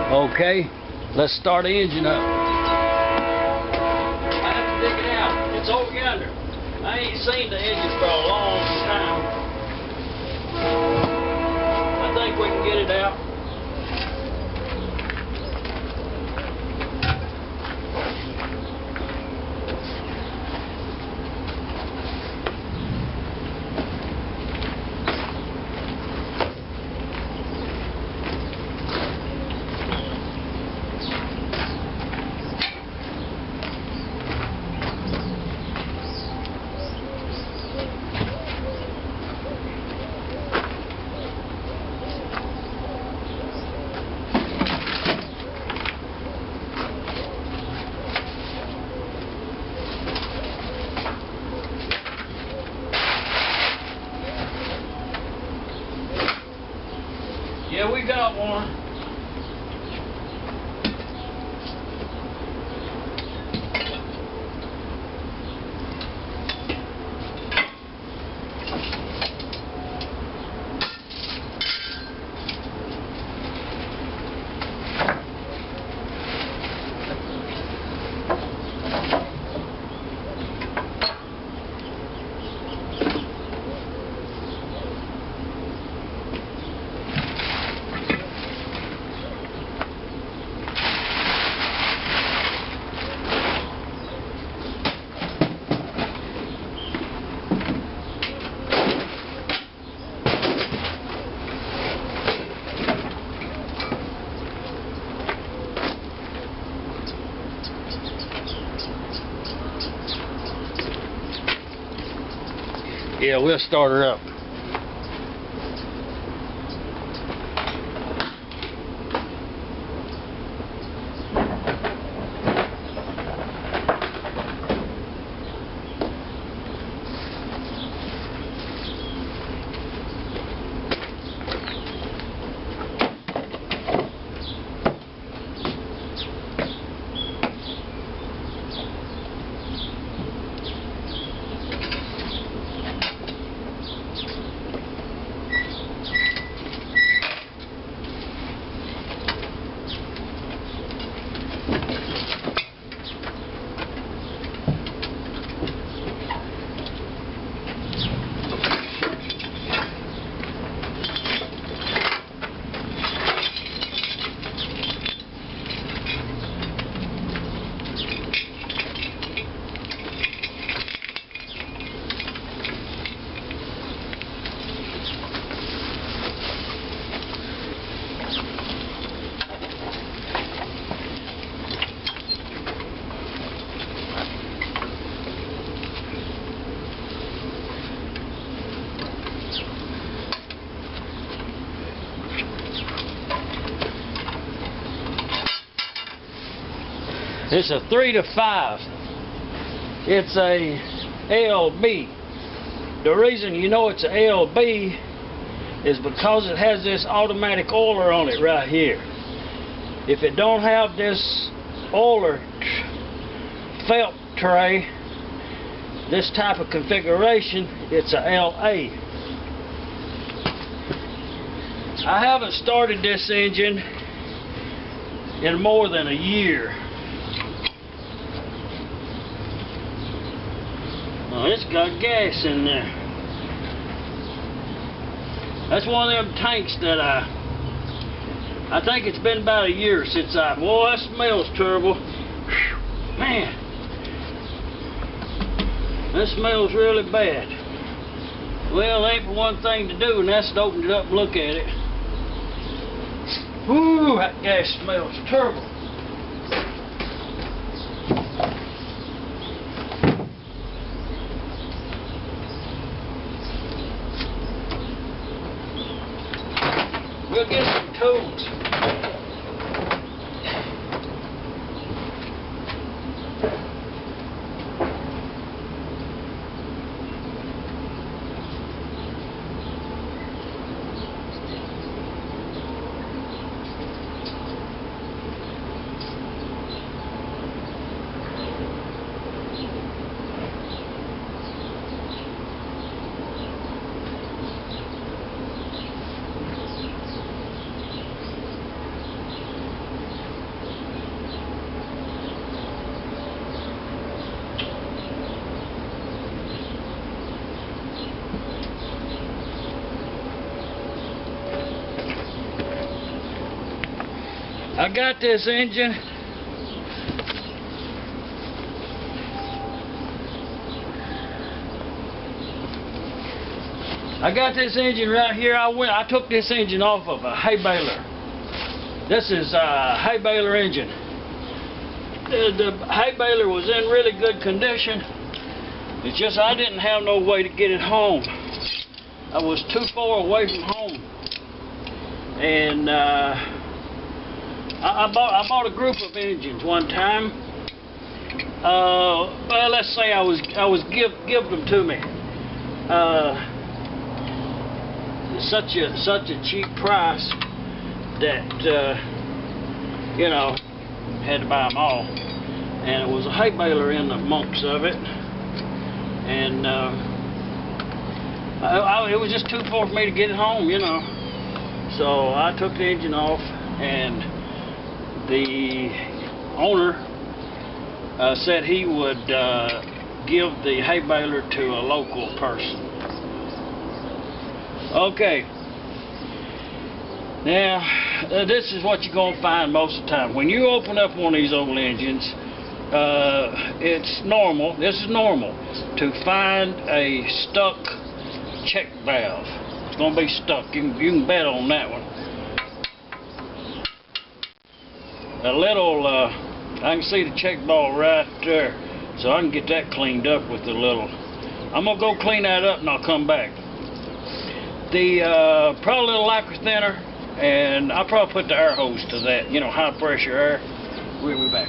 Okay, let's start the engine up. I have to dig it out. It's over yonder. I ain't seen the engine for a long time. I think we can get it out. Yeah, we got one. Yeah, we'll start her up. It's a 3 to 5. It's a LB. The reason you know it's a LB is because it has this automatic oiler on it right here. If it don't have this oiler felt tray, this type of configuration, it's a LA. I haven't started this engine in more than a year. Oh, it's got gas in there. That's one of them tanks that I think it's been about a year since boy, that smells terrible. Whew, man, that smells really bad. Well, there ain't but one thing to do, and that's to open it up and look at it. Whoo, that gas smells terrible. We'll get some tools. I got this engine. I got this engine right here. I took this engine off of a hay baler. This is a hay-baler-engine. The hay baler was in really good condition. It's just I didn't have no way to get it home. I was too far away from home. And I bought a group of engines one time. Well, let's say I was give them to me. Such a cheap price that you know, had to buy them all. And it was a hay baler in amongst of it, and it was just too far for me to get it home, you know. So I took the engine off, and the owner said he would give the hay baler to a local person. Okay. Now, this is what you're going to find most of the time. When you open up one of these old engines, it's normal, this is normal, to find a stuck check valve. It's going to be stuck. You can bet on that one. A little, I can see the check ball right there, so I can get that cleaned up with a little. I'm going to go clean that up and I'll come back. The probably a little lacquer thinner, and I'll probably put the air hose to that, you know, high pressure air. We'll be back.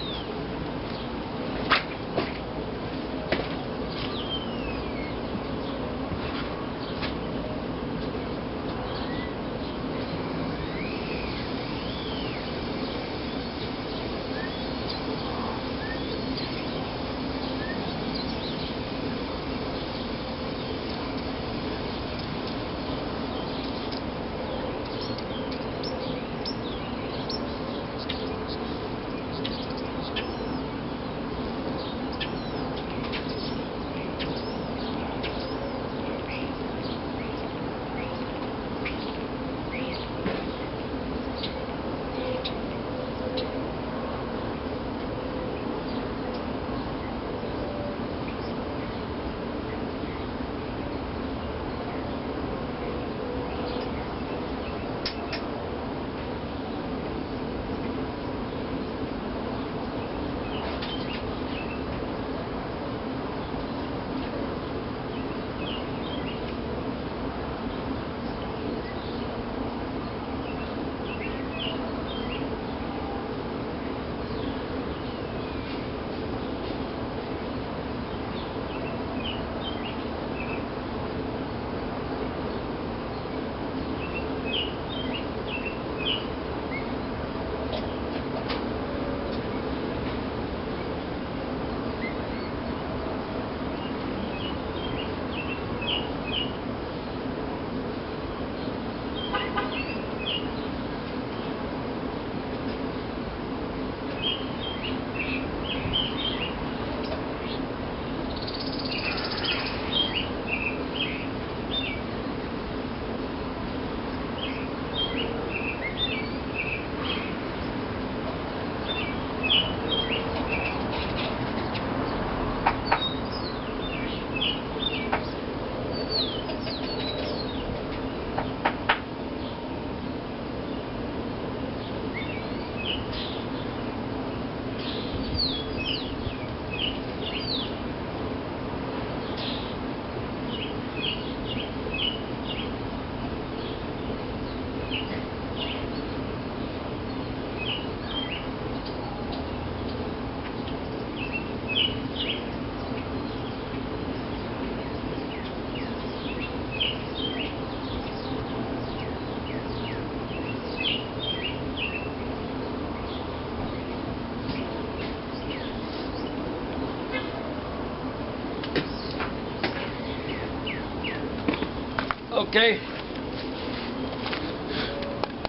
Okay.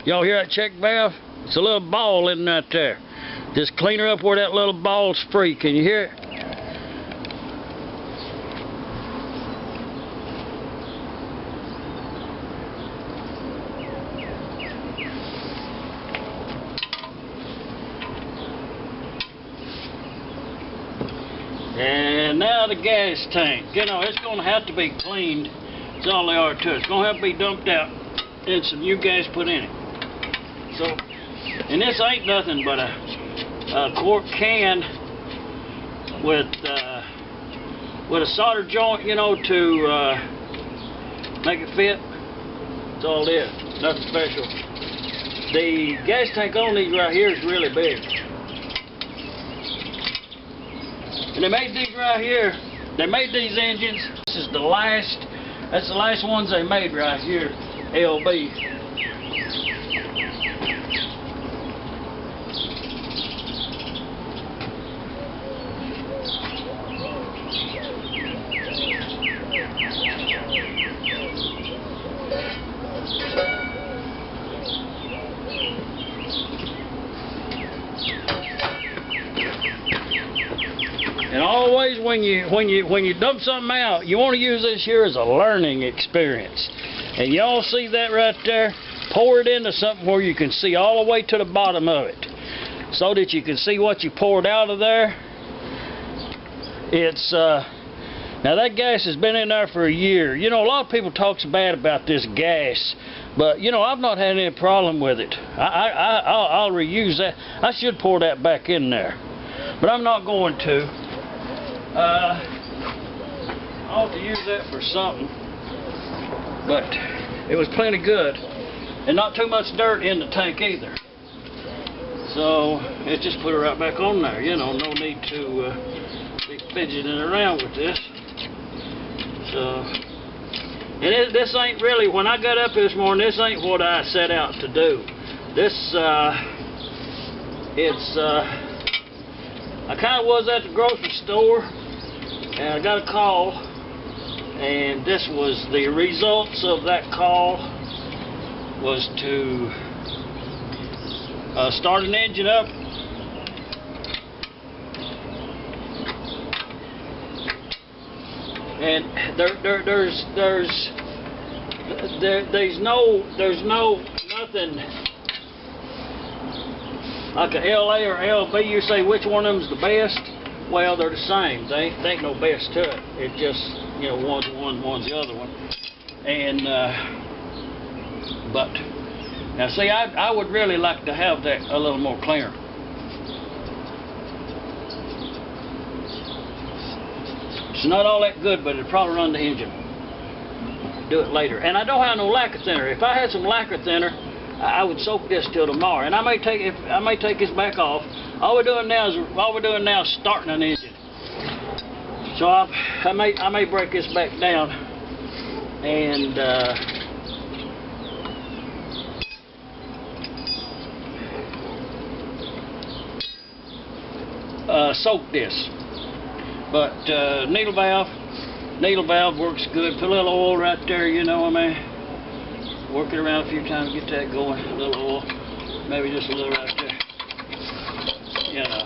Y'all hear that check valve? It's a little ball in right there. Just clean her up where that little ball's free. Can you hear it? And now the gas tank. You know, it's going to have to be cleaned. That's all they are to it. It's going to have to be dumped out and some new gas put in it. So, and this ain't nothing but a quart can with a solder joint, you know, to make it fit. That's all it is. Nothing special. The gas tank on these right here is really big. And they made these right here. They made these engines. This is the last. That's the last ones they made right here. LB. And always when you dump something out, you want to use this here as a learning experience. And y'all see that right there? Pour it into something where you can see all the way to the bottom of it, so that you can see what you poured out of there. It's now that gas has been in there for a year. You know, a lot of people talks bad about this gas, but you know, I've not had any problem with it. I'll reuse that. I should pour that back in there, but I'm not going to. I ought to use that for something, but it was plenty good, and not too much dirt in the tank either. So it just put it right back on there. You know, no need to be fidgeting around with this. So, and this ain't really, when I got up this morning, this ain't what I set out to do. This, I kind of was at the grocery store, and I got a call, and this was the results of that call was to start an engine up. And there's nothing like a LA or LB. You say which one of them's the best? Well, they're the same. They ain't no best to it. It just, you know, one's one, one's the other one. And but now see, I would really like to have that a little more clear. It's not all that good, but it'll probably run the engine. Do it later. And I don't have no lacquer thinner. If I had some lacquer thinner, I would soak this till tomorrow. And I may take this back off. All we're doing now is starting an engine. So I may break this back down and soak this. But needle valve works good. Put a little oil right there, you know what I mean. Work it around a few times, get that going. A little oil, maybe just a little right there. You know,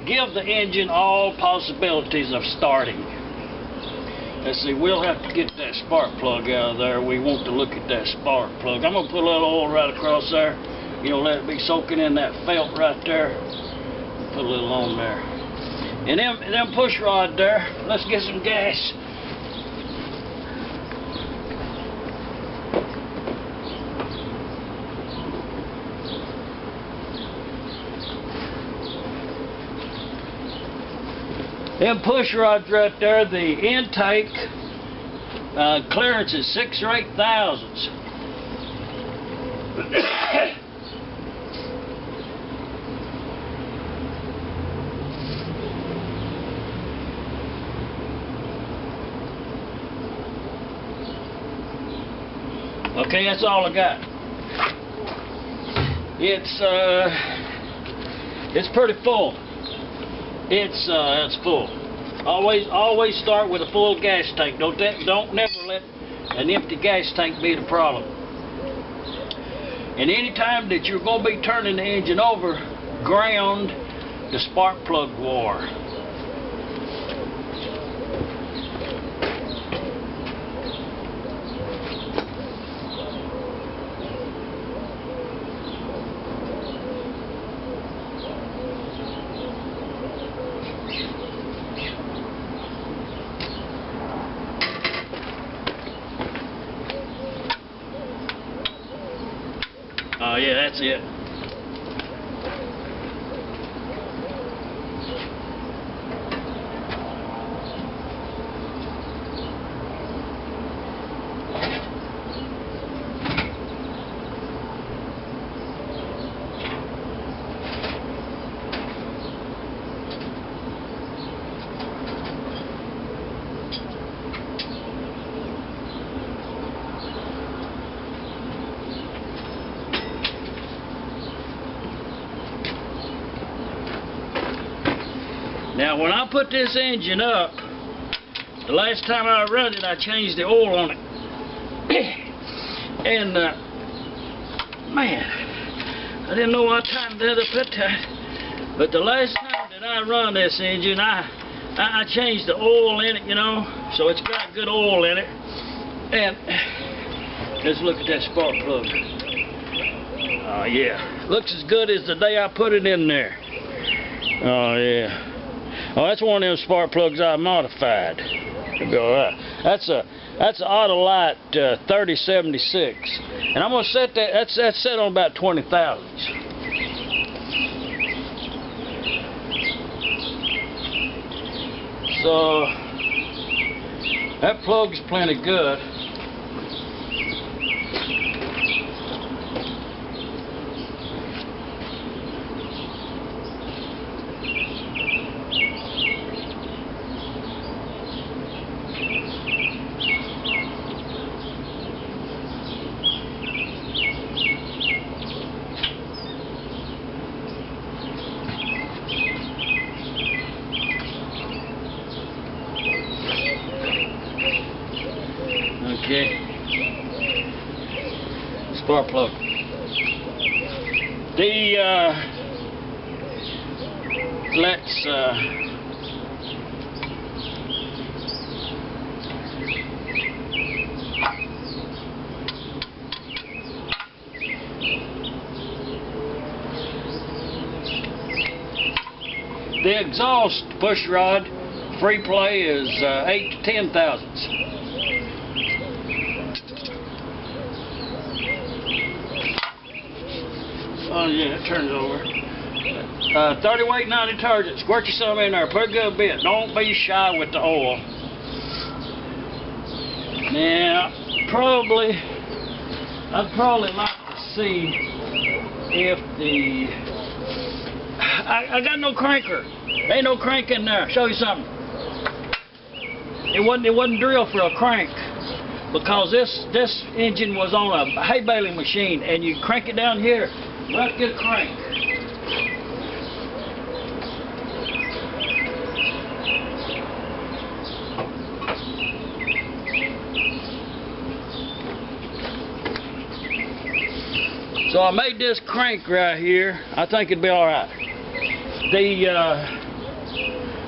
give the engine all possibilities of starting. Let's see, we'll have to get that spark plug out of there. We want to look at that spark plug. I'm gonna put a little oil right across there. You know, let it be soaking in that felt right there. Put a little on there. And them push rod there, let's get some gas. Them push rods right there, the intake clearance is 6 or 8 thousandths. Okay, that's all I got. It's pretty full. It's full. Always start with a full gas tank. Don't never let an empty gas tank be the problem. And anytime that you're going to be turning the engine over, ground the spark plug wire. Oh yeah, that's it. Now when I put this engine up, the last time I run it, I changed the oil on it. And man, I didn't know I tightened that up that tight. But the last time that I run this engine, I changed the oil in it, you know, so it's got good oil in it. And let's look at that spark plug. Oh yeah, looks as good as the day I put it in there. Oh yeah. Oh, that's one of them spark plugs I modified. It'll be all right. That's an Autolite 3076, and I'm gonna set that. That's set on about 20 thousandths. So that plug's plenty good. Okay, spark plug. Let's the exhaust push rod free play is 8 to 10 thousandths. Oh yeah, it turns over. 30 weight, 90 detergent. Squirt you some in there. Put a good bit. Don't be shy with the oil. Now, I'd probably like to see if the... I got no cranker. Ain't no crank in there. Show you something. It wasn't drilled for a crank, because this engine was on a hay baling machine, and you crank it down here. Let's get a crank. So I made this crank right here. I think it'd be all right.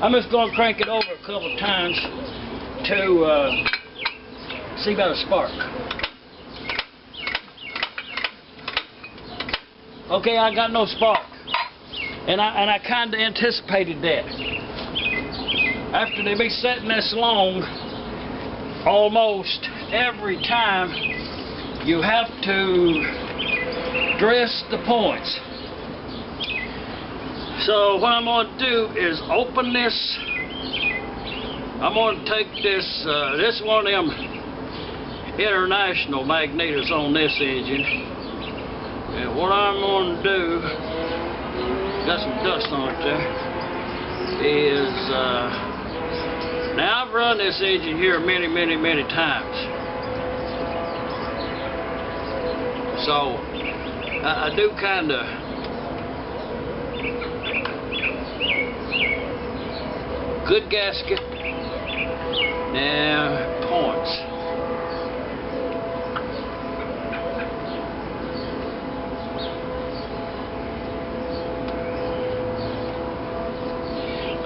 I'm just going to crank it over a couple of times to see about a spark. Okay, I got no spark, and I kind of anticipated that. After they be setting this long, almost every time, you have to dress the points. So what I'm going to do is open this. I'm going to take this. This one of them international magnetors on this engine. And what I'm going to do, got some dust on it there, is, now I've run this engine here many, many, many times. So, I do kind of, good gasket, now points.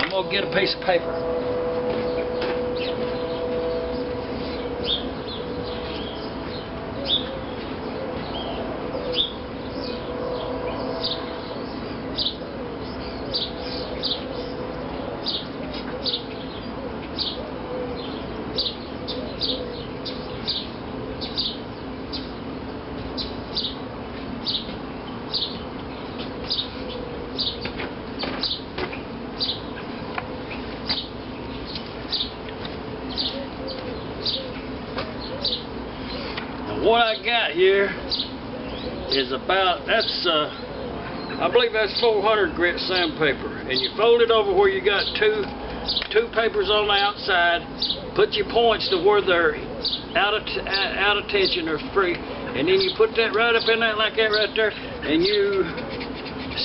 I'm going to get a piece of paper. got here is about, I believe that's 400 grit sandpaper, and you fold it over where you got two papers on the outside. Put your points to where they're out of tension or free, and then you put that right up in that like that right there, and you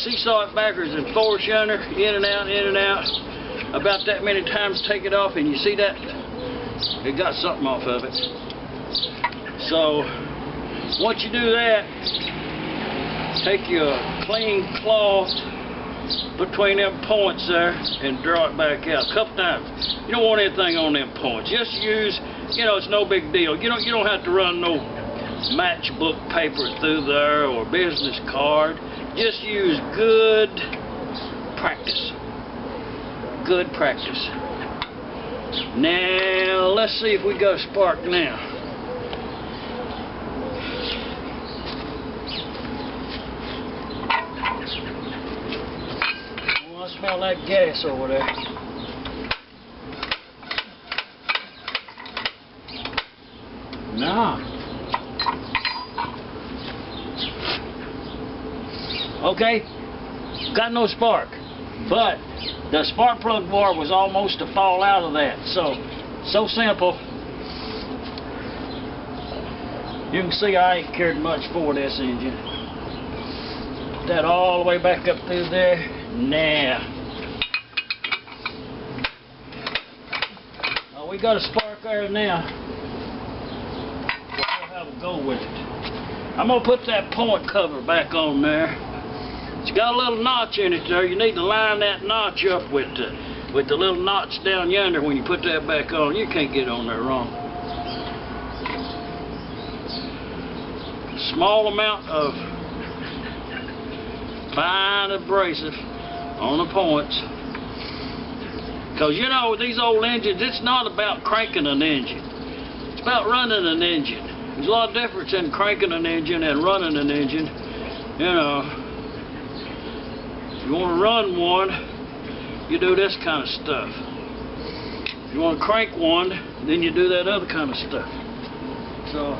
seesaw it backwards and force yonder, in and out, about that many times. Take it off, and you see that it got something off of it. So once you do that, take your clean cloth between them points there and draw it back out a couple times. You don't want anything on them points. Just use, it's no big deal. You don't have to run no matchbook paper through there or business card. Just use good practice. Good practice. Now let's see if we got a spark now. I smell that gas over there. Nah. Okay, got no spark, but the spark plug wire was almost to fall out of that. So simple. You can see I ain't cared much for this engine. Put that all the way back up through there. Now, we got a spark there now. We'll have a go with it. I'm gonna put that point cover back on there. It's got a little notch in it there. You need to line that notch up with the little notch down yonder. When you put that back on, you can't get on there wrong. Small amount of fine abrasive on the points, because these old engines, it's not about cranking an engine, it's about running an engine. There's a lot of difference in cranking an engine and running an engine. If you want to run one, you do this kind of stuff. If you want to crank one, then you do that other kind of stuff. So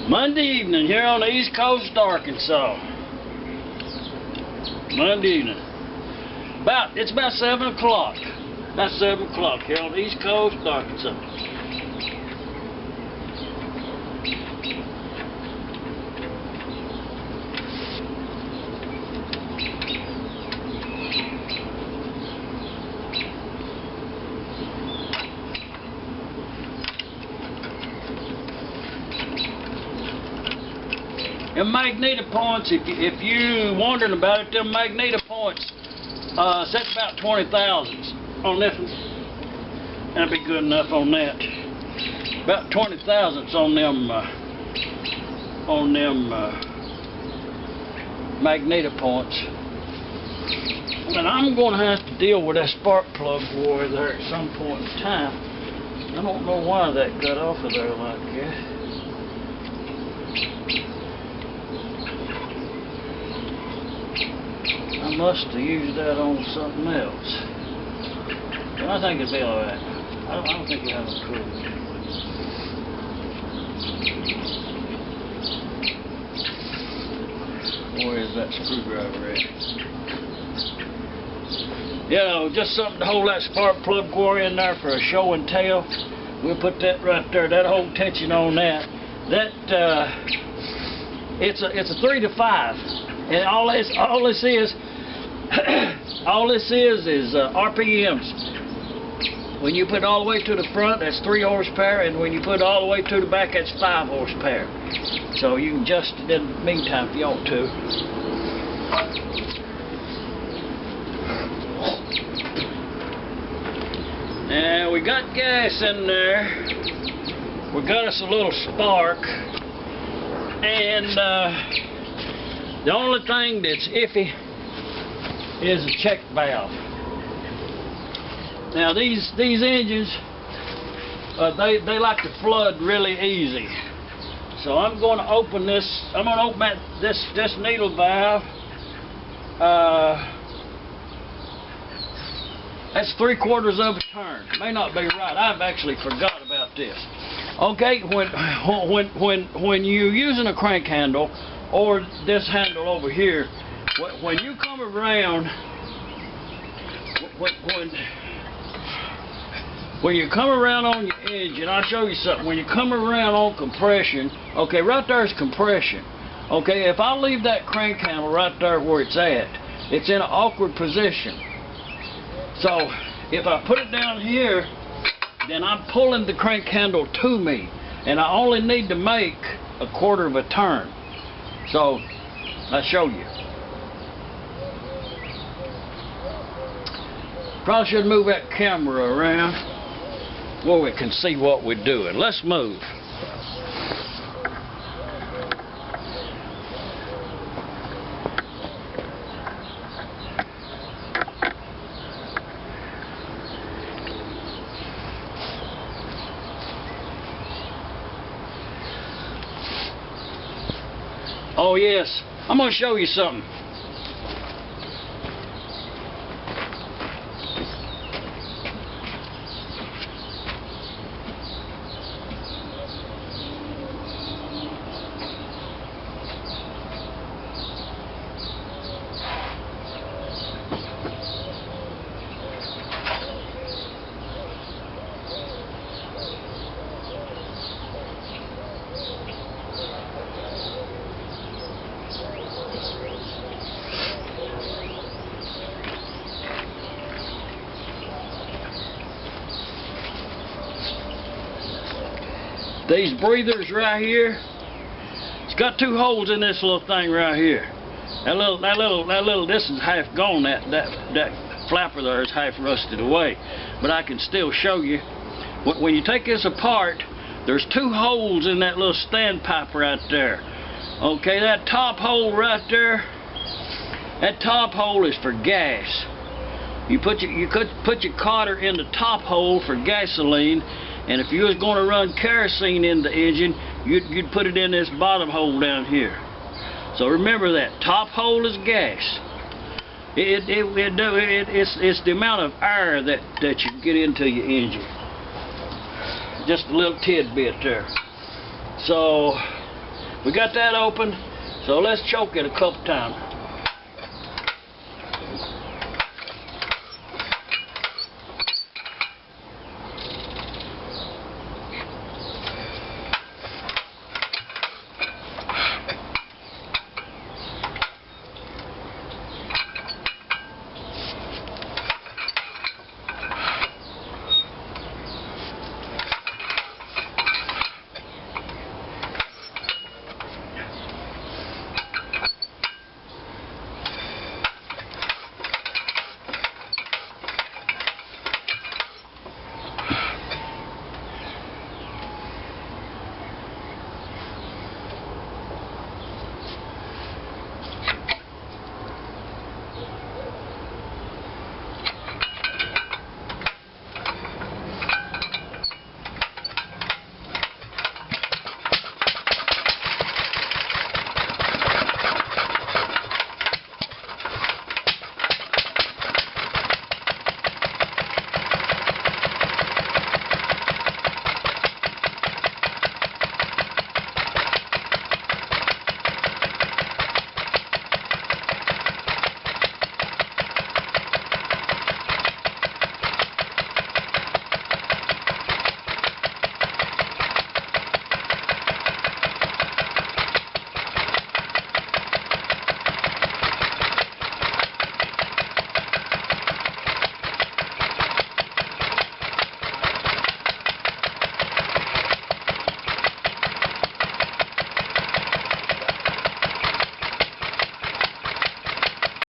Monday evening here on the east coast of Arkansas. Monday evening. It's about 7 o'clock. About 7 o'clock here on the east coast of Arkansas. Them magneto points, if you're wondering about it, them magneto points set about 20 thousandths on this one. That'd be good enough on that. About 20 thousandths on them magneto points. And I'm going to have to deal with that spark plug wire there at some point in time. I don't know why that got off of there like that. I must have used that on something else. But I think it'll be alright. I don't think you'll have a clue. Where is that screwdriver at? Just something to hold that spark plug wire in there for a show and tell. We'll put that right there. That'll hold tension on that. It's a 3 to 5, and all this is RPMs. When you put it all the way to the front, that's 3 horsepower, and when you put it all the way to the back, that's 5 horsepower. So you can adjust it in the meantime if you want to. Now we got gas in there. We got us a little spark, and the only thing that's iffy is a check valve. Now these engines, they like to flood really easy. So I'm going to open this. I'm going to open this needle valve. That's 3/4 of a turn. May not be right. I've actually forgot about this. Okay, when you're using a crank handle or this handle over here, when you come around, when you come around on your engine, I'll show you something. When you come around on compression, okay, right there's compression. Okay, if I leave that crank handle right there where it's at, it's in an awkward position. So if I put it down here, then I'm pulling the crank handle to me, and I only need to make 1/4 of a turn. So I'll show you. Probably should move that camera around where we can see what we're doing. Let's move. Oh yes, I'm going to show you something. These breathers right here, it's got 2 holes in this little thing right here. That little, this is half gone. That flapper there is half rusted away. But I can still show you. When you take this apart, there's 2 holes in that little standpipe right there. Okay, that top hole right there, that top hole is for gas. You could put your cotter in the top hole for gasoline. And if you was going to run kerosene in the engine, you'd put it in this bottom hole down here. So remember that top hole is gas. It's the amount of air that you get into your engine. Just a little tidbit there. So we got that open. So let's choke it a couple times.